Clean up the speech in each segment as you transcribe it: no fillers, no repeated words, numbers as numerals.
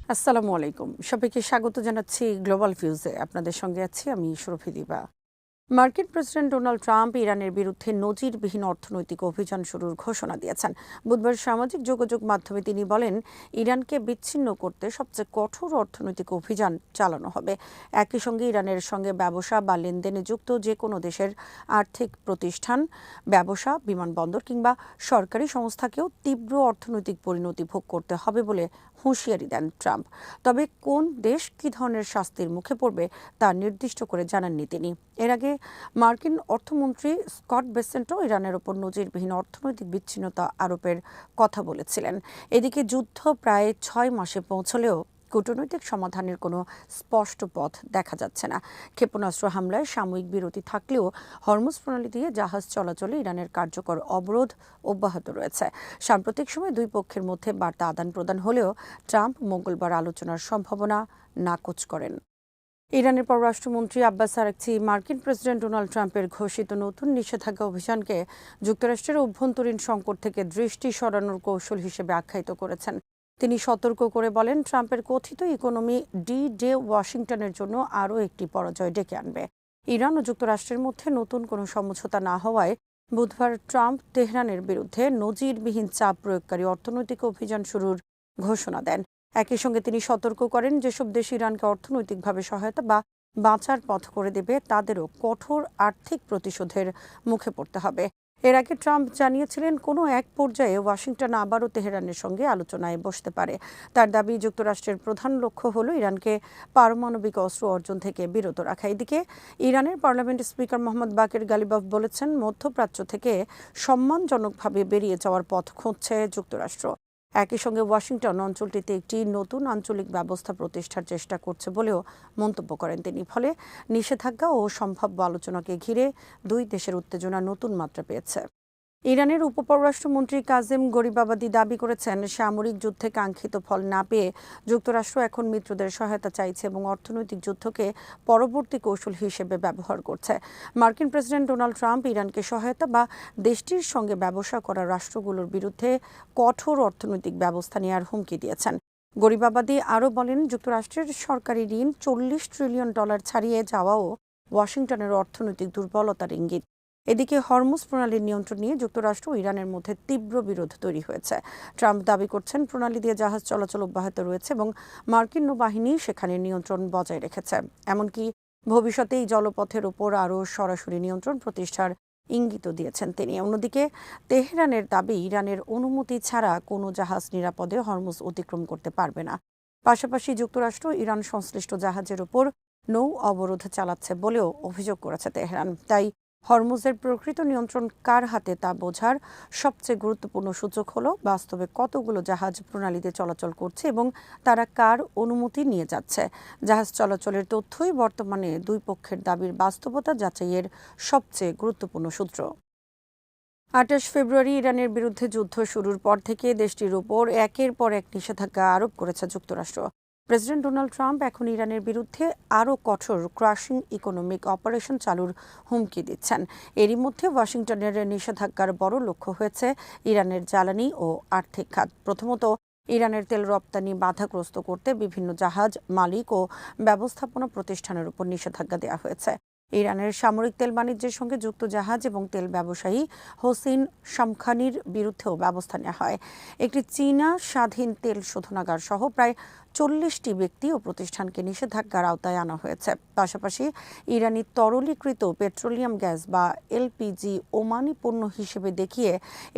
আসসালামু আলাইকুম। সবাইকে স্বাগত জানাচ্ছি গ্লোবাল ভিউজে। আপনাদের সঙ্গে আছি আমি সুরভি দিবা। মার্কিন প্রেসিডেন্ট ডোনাল্ড ট্রাম্প ইরানের বিরুদ্ধে নজিরবিহীন অর্থনৈতিক অভিযান শুরুর ঘোষণা দিয়েছেন। বুধবার সামাজিক যোগাযোগ মাধ্যমে তিনি বলেন, ইরানকে বিচ্ছিন্ন করতে সবচেয়ে কঠোর অর্থনৈতিক অভিযান চালানো হবে। একই সঙ্গে ইরানের সঙ্গে ব্যবসা বা লেনদেনে যুক্ত যে কোনো দেশের আর্থিক প্রতিষ্ঠান, ব্যবসা, বিমানবন্দর কিংবা সরকারি সংস্থাকেও তীব্র অর্থনৈতিক পরিণতি ভোগ করতে হবে বলে হুঁশিয়ারি দেন ট্রাম্প। তবে কোন দেশ কী ধরনের শাস্তির মুখে পড়বে তা নির্দিষ্ট করে জানাননি তিনি। এর আগে মার্কিন অর্থমন্ত্রী স্কট বেসেন্টও ইরানের ওপর নজিরবিহীন অর্থনৈতিক বিচ্ছিন্নতা আরোপের কথা বলেছিলেন। এদিকে যুদ্ধ প্রায় 6 মাসে পৌঁছলেও কূটনৈতিক সমাধানের কোনো স্পষ্ট পথ দেখা যাচ্ছে না। ক্ষেপণাস্ত্র হামলায় সাময়িক বিরতি থাকলেও হরমুজ প্রণালী দিয়ে জাহাজ চলাচলে ইরানের কার্যকর অবরোধ অব্যাহত রয়েছে। সাম্প্রতিক সময়ে দুই পক্ষের মধ্যে বার্তা আদান প্রদান হলেও ট্রাম্প মঙ্গলবার আলোচনার সম্ভাবনা নাকচ করেন। ইরানের পররাষ্ট্রমন্ত্রী আব্বাস আরাকচি মার্কিন প্রেসিডেন্ট ডোনাল্ড ট্রাম্পের ঘোষিত নতুন নিষেধাজ্ঞা অভিযানকে যুক্তরাষ্ট্রের অভ্যন্তরীণ সংকট থেকে দৃষ্টি সরানোর কৌশল হিসেবে আখ্যায়িত করেছেন। তিনি সতর্ক করে বলেন, ট্রাম্পের কথিত ইকোনমি ডে ওয়াশিংটনের জন্য আরও একটি পরাজয় ডেকে আনবে। ইরান ও যুক্তরাষ্ট্রের মধ্যে নতুন কোনো সমঝোতা না হওয়ায় বুধবার ট্রাম্প তেহরানের বিরুদ্ধে নজিরবিহীন চাপ প্রয়োগকারী অর্থনৈতিক অভিযান শুরুর ঘোষণা দেন। একই সঙ্গে তিনি সতর্ক করেন, যেসব দেশ ইরানকে অর্থনৈতিকভাবে সহায়তা বা বাঁচার পথ করে দেবে তাদেরও কঠোর আর্থিক প্রতিশোধের মুখে পড়তে হবে। এর আগে ট্রাম্প জানিয়েছিলেন, কোনো এক পর্যায়ে ওয়াশিংটন আবারও তেহরানের সঙ্গে আলোচনায় বসতে পারে। তার দাবি, যুক্তরাষ্ট্রের প্রধান লক্ষ্য হল ইরানকে পারমাণবিক অস্ত্র অর্জন থেকে বিরত রাখা। এদিকে ইরানের পার্লামেন্ট স্পিকার মোহাম্মদ বাকের গালিবাফ বলেছেন, মধ্যপ্রাচ্য থেকে সম্মানজনকভাবে বেরিয়ে যাওয়ার পথ খুঁজছে যুক্তরাষ্ট্র। একই সঙ্গে ওয়াশিংটন অঞ্চলটিতে একটি নতুন আঞ্চলিক ব্যবস্থা প্রতিষ্ঠার চেষ্টা করছে বলেও মন্তব্য করেন তিনি। ফলে নিষেধাজ্ঞা ও সম্ভাব্য আলোচনাকে ঘিরে দুই দেশের উত্তেজনা নতুন মাত্রা পেয়েছে। ইরানের উপপররাষ্ট্রমন্ত্রী কাজেম গরিবাবাদি দাবি করেছেন, সামরিক যুদ্ধে কাঙ্ক্ষিত ফল না পেয়ে যুক্তরাষ্ট্র এখন মিত্রদের সহায়তা চাইছে এবং অর্থনৈতিক যুদ্ধকে পরবর্তী কৌশল হিসেবে ব্যবহার করছে। মার্কিন প্রেসিডেন্ট ডোনাল্ড ট্রাম্প ইরানকে সহায়তা বা দেশটির সঙ্গে ব্যবসা করা রাষ্ট্রগুলোর বিরুদ্ধে কঠোর অর্থনৈতিক ব্যবস্থা নেওয়ার হুমকি দিয়েছেন। গরিবাবাদি আরও বলেন, যুক্তরাষ্ট্রের সরকারি ঋণ $40 ট্রিলিয়ন ছাড়িয়ে যাওয়াও ওয়াশিংটনের অর্থনৈতিক দুর্বলতার ইঙ্গিত। এদিকে হরমুজ প্রণালীর নিয়ন্ত্রণ নিয়ে যুক্তরাষ্ট্র ও ইরানের মধ্যে তীব্র বিরোধ তৈরি হয়েছে। ট্রাম্প দাবি করছেন, প্রণালী দিয়ে জাহাজ চলাচল অব্যাহত রয়েছে এবং মার্কিন নৌবাহিনী সেখানে নিয়ন্ত্রণ বজায় রেখেছে। এমনকি ভবিষ্যতে এই জলপথের ওপর আরও সরাসরি নিয়ন্ত্রণ প্রতিষ্ঠার ইঙ্গিত দিয়েছেন তিনি। অন্যদিকে তেহরানের দাবি, ইরানের অনুমতি ছাড়া কোনো জাহাজ নিরাপদে হরমুজ অতিক্রম করতে পারবে না। পাশাপাশি যুক্তরাষ্ট্র ইরান সংশ্লিষ্ট জাহাজের ওপর নৌ অবরোধ চালাচ্ছে বলেও অভিযোগ করেছে তেহরান। তাই হরমুজের প্রকৃত নিয়ন্ত্রণ কার হাতে তা বোঝার সবচেয়ে গুরুত্বপূর্ণ সূচক হলো বাস্তবে কতগুলো জাহাজ প্রণালীতে চলাচল করছে এবং তারা কার অনুমতি নিয়ে যাচ্ছে। জাহাজ চলাচলের তথ্যই বর্তমানে দুই পক্ষের দাবির বাস্তবতা যাচাইয়ের সবচেয়ে গুরুত্বপূর্ণ সূত্র। 28 ফেব্রুয়ারি ইরানের বিরুদ্ধে যুদ্ধ শুরুর পর থেকে দেশটির ওপর একের পর এক নিষেধাজ্ঞা আরোপ করেছে যুক্তরাষ্ট্র। প্রেসিডেন্ট ডোনাল্ড ট্রাম্প এখন ইরানের বিরুদ্ধে আরও কঠোর ক্রাশিং ইকোনমিক অপারেশন চালুর হুমকি দিচ্ছেন। এরই মধ্যে ওয়াশিংটনের নিষেধাজ্ঞার বড় লক্ষ্য হয়েছে ইরানের জ্বালানি ও আর্থিক খাত। প্রথমত, ইরানের তেল রপ্তানি বাধাগ্রস্ত করতে বিভিন্ন জাহাজ মালিক ও ব্যবস্থাপনা প্রতিষ্ঠানের উপর নিষেধাজ্ঞা দেওয়া হয়েছে। ইরানের সামরিক তেল বাণিজ্যের সঙ্গে যুক্ত জাহাজ এবং তেল ব্যবসায়ী হোসেন শামখানির বিরুদ্ধেও ব্যবস্থা নেওয়া হয়। একটি চীনা স্বাধীন তেল শোধনাগার সহ প্রায় 40টি ব্যক্তি ও প্রতিষ্ঠানকে নিষেধাজ্ঞার আওতায় আনা হয়েছে। পাশাপাশি ইরানি তরলীকৃত পেট্রোলিয়াম গ্যাস বা এলপিজি ওমানি পণ্য হিসেবে দেখিয়ে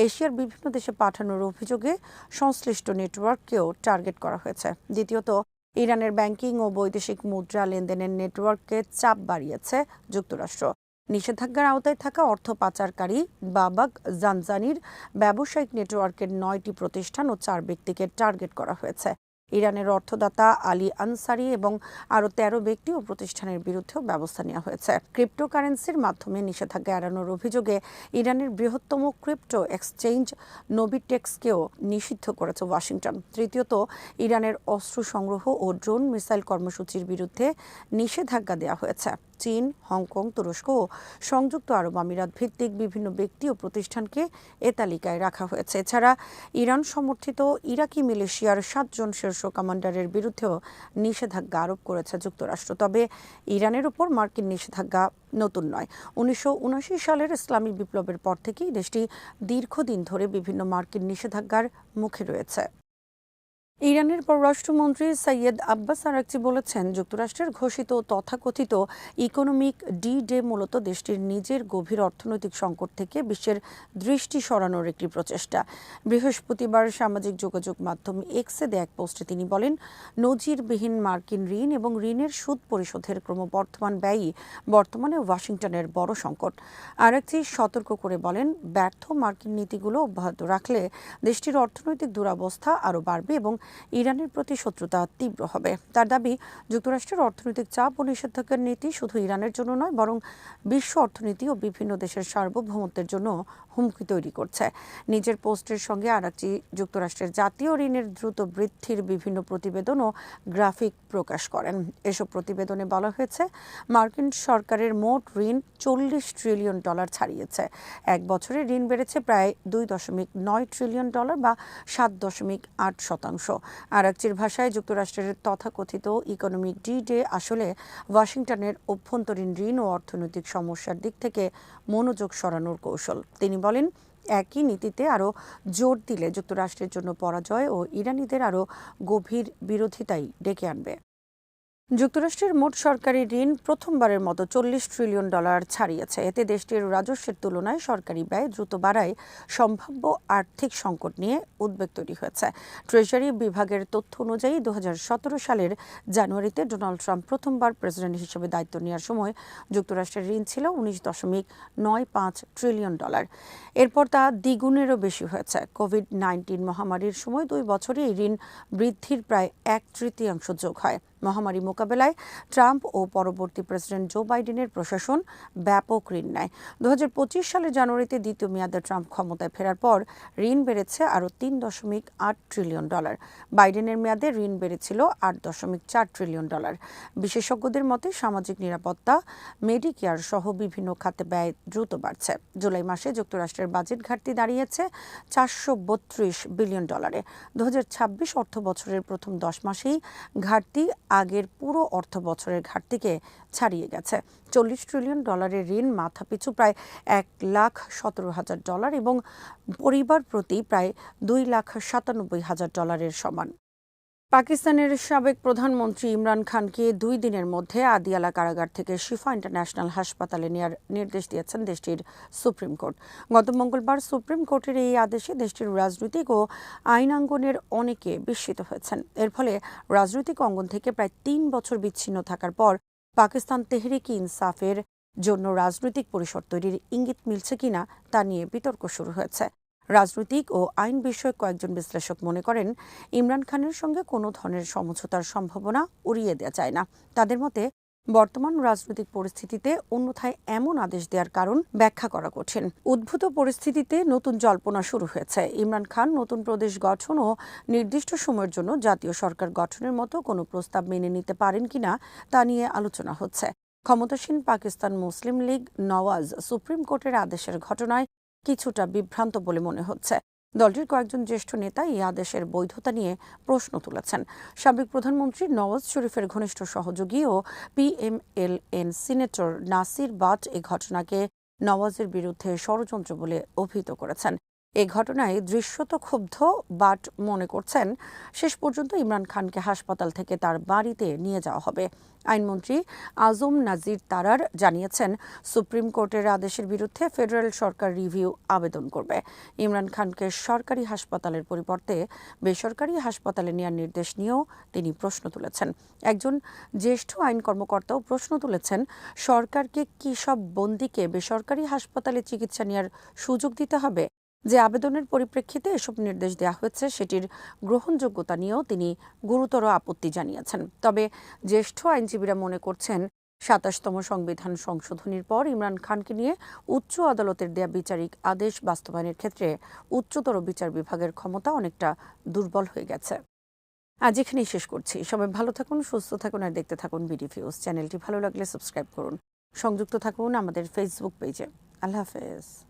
এশিয়ার বিভিন্ন দেশে পাঠানোর অভিযোগে সংশ্লিষ্ট নেটওয়ার্ককেও টার্গেট করা হয়েছে। দ্বিতীয়ত, ইরানের ব্যাংকিং ও বৈদেশিক মুদ্রা লেনদেনের নেটওয়ার্ককে চাপ বাড়িয়েছে যুক্তরাষ্ট্র। নিষেধাজ্ঞার আওতায় থাকা অর্থ পাচারকারী বাবাক জানজানির ব্যবসায়িক নেটওয়ার্কের 9টি প্রতিষ্ঠান ও 4 ব্যক্তিকে টার্গেট করা হয়েছে। ইরানের অর্থদাতা আলী আনসারি এবং আরও 13 ব্যক্তি ও প্রতিষ্ঠানের বিরুদ্ধেও ব্যবস্থা নেওয়া হয়েছে। ক্রিপ্টোকারেন্সির মাধ্যমে নিষেধাজ্ঞা এড়ানোর অভিযোগে ইরানের বৃহত্তম ক্রিপ্টো এক্সচেঞ্জ নোবিটেক্সকেও নিষিদ্ধ করেছে ওয়াশিংটন। তৃতীয়ত, ইরানের অস্ত্র সংগ্রহ ও ড্রোন মিসাইল কর্মসূচির বিরুদ্ধে নিষেধাজ্ঞা দেওয়া হয়েছে। চীন, হংকং, তুরস্ক ও সংযুক্ত আরব আমিরাত ভিত্তিক বিভিন্ন ব্যক্তি ও প্রতিষ্ঠানকে এ তালিকায় রাখা হয়েছে। এছাড়া ইরান সমর্থিত ইরাকি মিলিশিয়ার 7 জন শীর্ষ কমান্ডারের বিরুদ্ধেও নিষেধাজ্ঞা আরোপ করেছে যুক্তরাষ্ট্র। তবে ইরানের উপর মার্কিন নিষেধাজ্ঞা নতুন নয়। 1979 সালের ইসলামী বিপ্লবের পর থেকেই দেশটি দীর্ঘদিন ধরে বিভিন্ন মার্কিন নিষেধাজ্ঞার মুখে রয়েছে। ইরানের পররাষ্ট্রমন্ত্রী সৈয়দ আব্বাস আরাকচি বলেছেন, যুক্তরাষ্ট্রের ঘোষিত তথাকথিত ইকোনমিক ডি-ডে মূলত দেশটির নিজের গভীর অর্থনৈতিক সংকট থেকে বিশ্বের দৃষ্টি সরানোর একটি প্রচেষ্টা। বৃহস্পতিবার সামাজিক যোগাযোগ মাধ্যম এক্সে দেয়া এক পোস্টে তিনি বলেন, নজিরবিহীন মার্কিন ঋণ এবং ঋণের সুদ পরিশোধের ক্রমবর্ধমান ব্যয়ই বর্তমানে ওয়াশিংটনের বড় সংকট। আরাকচি সতর্ক করে বলেন, ব্যর্থ মার্কিন নীতিগুলো অব্যাহত রাখলে দেশটির অর্থনৈতিক দুরবস্থা আরও বাড়বে এবং ইরানের প্রতি শত্রুতা তীব্র হবে। তার দাবি, যুক্তরাষ্ট্রের অর্থনৈতিক চাপ ও নিষেধাজ্ঞার নীতি শুধু ইরানের জন্য নয়, বরং বিশ্ব অর্থনীতি ও বিভিন্ন দেশের সার্বভৌমত্বের জন্য হুমকি তৈরি করছে। নিজের পোস্টের সঙ্গে আরাকচি যুক্তরাষ্ট্রের জাতীয় ঋণের দ্রুত বৃদ্ধির বিভিন্ন প্রতিবেদন ও গ্রাফিক প্রকাশ করেন। এসব প্রতিবেদনে বলা হয়েছে, মার্কিন সরকারের মোট ঋণ $40 ট্রিলিয়ন ছাড়িয়েছে। এক বছরে ঋণ বেড়েছে প্রায় $2.9 ট্রিলিয়ন বা 7.8%। আরাকচির ভাষায়, যুক্তরাষ্ট্রের তথাকথিত ইকোনমিক ডি-ডে আসলে ওয়াশিংটনের অভ্যন্তরীণ ঋণ ও অর্থনৈতিক সমস্যার দিক থেকে মনোযোগ সরানোর কৌশল। তিনি বলেন, একই নীতিতে আরও জোর দিলে যুক্তরাষ্ট্রের জন্য পরাজয় ও ইরানিদের আরও গভীর বিরোধিতাই ডেকে আনবে। যুক্তরাষ্ট্রের মোট সরকারি ঋণ প্রথমবারের মতো $40 ট্রিলিয়ন ছাড়িয়েছে। এতে দেশটির রাজস্বের তুলনায় সরকারি ব্যয় দ্রুত বাড়ায় সম্ভাব্য আর্থিক সংকট নিয়ে উদ্বেগ তৈরি হয়েছে। ট্রেজারি বিভাগের তথ্য অনুযায়ী 2017 সালের জানুয়ারিতে ডোনাল্ড ট্রাম্প প্রথমবার প্রেসিডেন্ট হিসেবে দায়িত্ব নেওয়ার সময় যুক্তরাষ্ট্রের ঋণ ছিল $19.95 ট্রিলিয়ন। এরপর তা দ্বিগুণেরও বেশি হয়েছে। কোভিড-19 মহামারীর সময় 2 বছরে এই ঋণ বৃদ্ধির প্রায় 1/3 যোগ হয়। মহামারী মোকাবেলায় ট্রাম্প ও পরবর্তী প্রেসিডেন্ট জো বাইডেনের প্রশাসন ব্যাপক ঋণ নেয়। 2025 সালের জানুয়ারিতে দ্বিতীয় মেয়াদে ট্রাম্প ক্ষমতায় ফেরার পর ঋণ বেড়েছে আরও $3.8 ট্রিলিয়ন। বাইডেনের মেয়াদে ঋণ বেড়েছিল $8.4 ট্রিলিয়ন। বিশেষজ্ঞদের মতে, সামাজিক নিরাপত্তা, মেডিকেয়ার সহ বিভিন্ন খাতে ব্যয় দ্রুত বাড়ছে। জুলাই মাসে যুক্তরাষ্ট্রের বাজেট ঘাটতি দাঁড়িয়েছে $432 বিলিয়ন। 2026 অর্থ বছরের প্রথম 10 মাসেই ঘাটতি আগের পুরো অর্থ বছরের ঘাটতিকে ছাড়িয়ে গেছে। $40 ট্রিলিয়ন ঋণ মাথাপিছু প্রায় $1,17,000 এবং পরিবার প্রতি প্রায় $2,97,000 সমান। পাকিস্তানের সাবেক প্রধানমন্ত্রী ইমরান খানকে 2 দিনের মধ্যে আদিয়ালা কারাগার থেকে শিফা ইন্টারন্যাশনাল হাসপাতালে নেওয়ার নির্দেশ দিয়েছেন দেশটির সুপ্রিম কোর্ট। গত মঙ্গলবার সুপ্রিম কোর্টের এই আদেশে দেশটির রাজনৈতিক ও আইনাঙ্গনের অনেকে বিস্মিত হয়েছেন। এর ফলে রাজনৈতিক অঙ্গন থেকে প্রায় 3 বছর বিচ্ছিন্ন থাকার পর পাকিস্তান তেহরিক ইনসাফের জন্য রাজনৈতিক পরিসর তৈরির ইঙ্গিত মিলছে কিনা তা নিয়ে বিতর্ক শুরু হয়েছে। রাজনৈতিক ও আইন বিষয়ক কয়েকজন বিশ্লেষক মনে করেন, ইমরান খানের সঙ্গে কোনো ধরনের সমঝোতার সম্ভাবনা উড়িয়ে দেওয়া যায় না। তাদের মতে, বর্তমান রাজনৈতিক পরিস্থিতিতে অন্যথায় এমন আদেশ দেওয়ার কারণ ব্যাখ্যা করা কঠিন। উদ্ভূত পরিস্থিতিতে নতুন জল্পনা শুরু হয়েছে। ইমরান খান নতুন প্রদেশ গঠন ও নির্দিষ্ট সময়ের জন্য জাতীয় সরকার গঠনের মতো কোনো প্রস্তাব মেনে নিতে পারেন কিনা তা নিয়ে আলোচনা হচ্ছে। ক্ষমতাসীন পাকিস্তান মুসলিম লীগ নওয়াজ সুপ্রিম কোর্টের আদেশের ঘটনায় কিছুটা বিভ্রান্ত বলে মনে হচ্ছে। দলটির কয়েকজন জ্যেষ্ঠ নেতা এই আদেশের বৈধতা নিয়ে প্রশ্ন তুলেছেন। সাবেক প্রধানমন্ত্রী নওয়াজ শরীফের ঘনিষ্ঠ সহযোগী ও PMLN সিনেটর নাসির বাট এই ঘটনাকে নওয়াজের বিরুদ্ধে ষড়যন্ত্র বলে অভিহিত করেছেন। এই ঘটনায় দৃশ্যত ক্ষুব্ধ বাট মনে করছেন, শেষ পর্যন্ত ইমরান খানকে হাসপাতাল থেকে তার বাড়িতে নিয়ে যাওয়া হবে। আইনমন্ত্রী আজম নাজির তারার জানিয়েছেন, সুপ্রিম কোর্টের আদেশের বিরুদ্ধে ফেডারেল সরকার রিভিউ আবেদন করবে। ইমরান খানকে সরকারি হাসপাতালের পরিবর্তে বেসরকারি হাসপাতালে নেওয়ার নির্দেশ নিয়েও তিনি প্রশ্ন তুলেছেন। একজন জ্যেষ্ঠ আইন কর্মকর্তাও প্রশ্ন তুলেছেন, সরকারকে কি সব বন্দীকে বেসরকারি হাসপাতালে চিকিৎসা নেওয়ার সুযোগ দিতে হবে? যে আবেদনের পরিপ্রেক্ষিতে এসব নির্দেশ দেওয়া হয়েছে সেটির গ্রহণযোগ্যতা নিয়েও তিনি গুরুতর আপত্তি জানিয়েছেন। তবে জ্যেষ্ঠ আইনজীবীরা মনে করছেন, 27তম সংবিধান সংশোধনীর পর ইমরান খানকে নিয়ে উচ্চ আদালতের দেয়া বিচারিক আদেশ বাস্তবায়নের ক্ষেত্রে উচ্চতর বিচার বিভাগের ক্ষমতা অনেকটা দুর্বল হয়ে গেছে। আজ এখানেই শেষ করছি। সবাই ভালো থাকুন, সুস্থ থাকুন আর দেখতে থাকুন বিডি নিউজ। চ্যানেলটি ভালো লাগলে সাবস্ক্রাইব করুন। সংযুক্ত থাকুন আমাদের ফেসবুক পেজে। আল্লাহ হাফেজ।